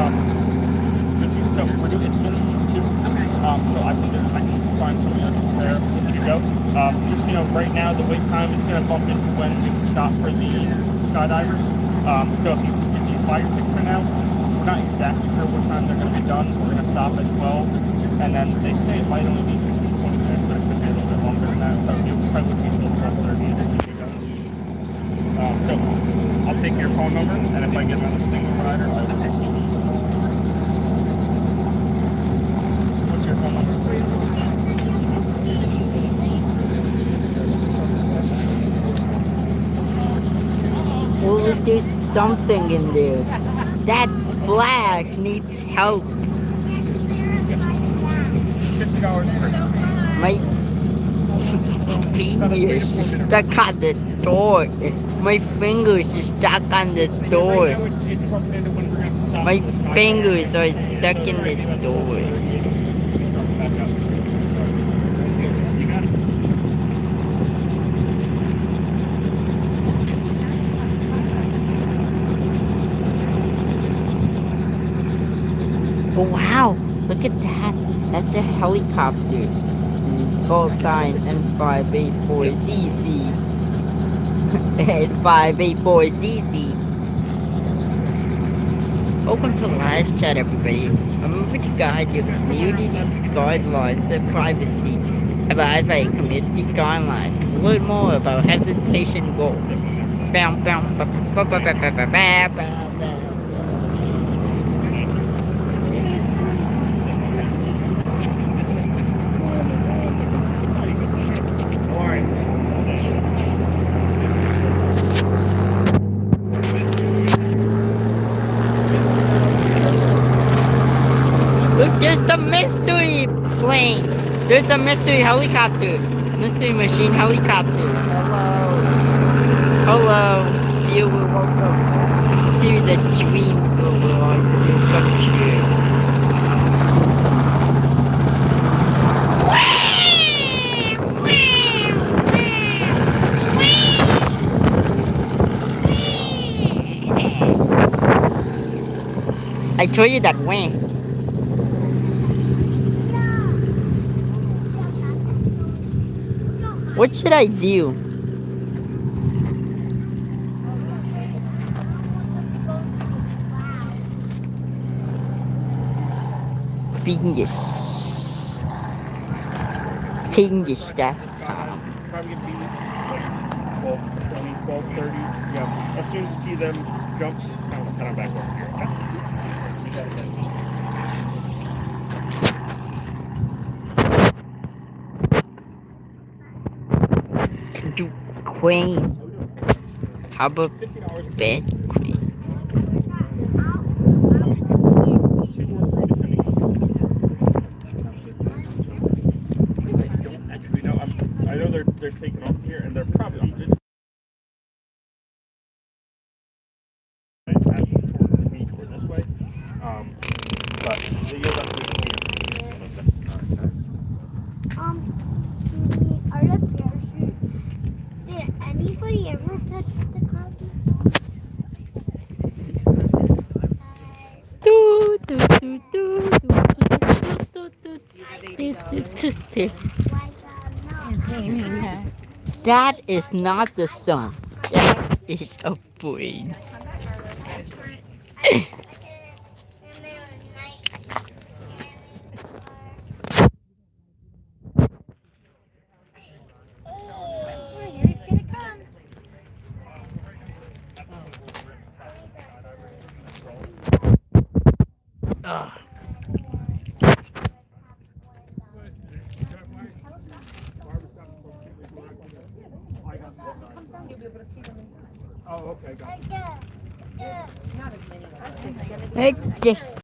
So we're doing it's minimum 2. So I can find somebody else there to go. Just right now the wait time is going to bump into when we can stop for the skydivers. So if you buy your ticket now, we're not exactly sure what time they're going to be done. We're going to stop at 12, and then they say it might only be 15, 20 minutes, but it could be a little bit longer than that. So it probably would be a little longer to go. So I'll take your phone number, and if I get another single rider, I will text you. What's your phone number? Well, there's something in there. That flag needs help. $50 per. My fingers is stuck on the door. My fingers is stuck on the door. My fingers are stuck in the door. Oh wow, look at that. That's a helicopter. Call sign N584CC. N584CC. Welcome to live chat, everybody. Remember to guide your community guidelines and privacy. Abide by community guidelines. Learn more about hesitation goals. Bam, bam, ba, ba, ba, ba, ba, ba, ba, ba. Look, there's the mystery plane. There's the mystery helicopter. Mystery machine helicopter. Hello. Hello. You will welcome to the dream world. Come here. I told you that way. What should I do? Fingers. Fingers.com. Probably gonna be like 12:30. Yeah. As soon as you see them jump, head on back over here. Do queen. How about bed queen? Actually, no. I know they're taking off here, and they're probably on the towards the beach or this way. But you'll have to do Are the parachute? Did anybody ever touch the coffee? That is not the sun. That is a plane. Oh, okay, got it. Yeah. Okay.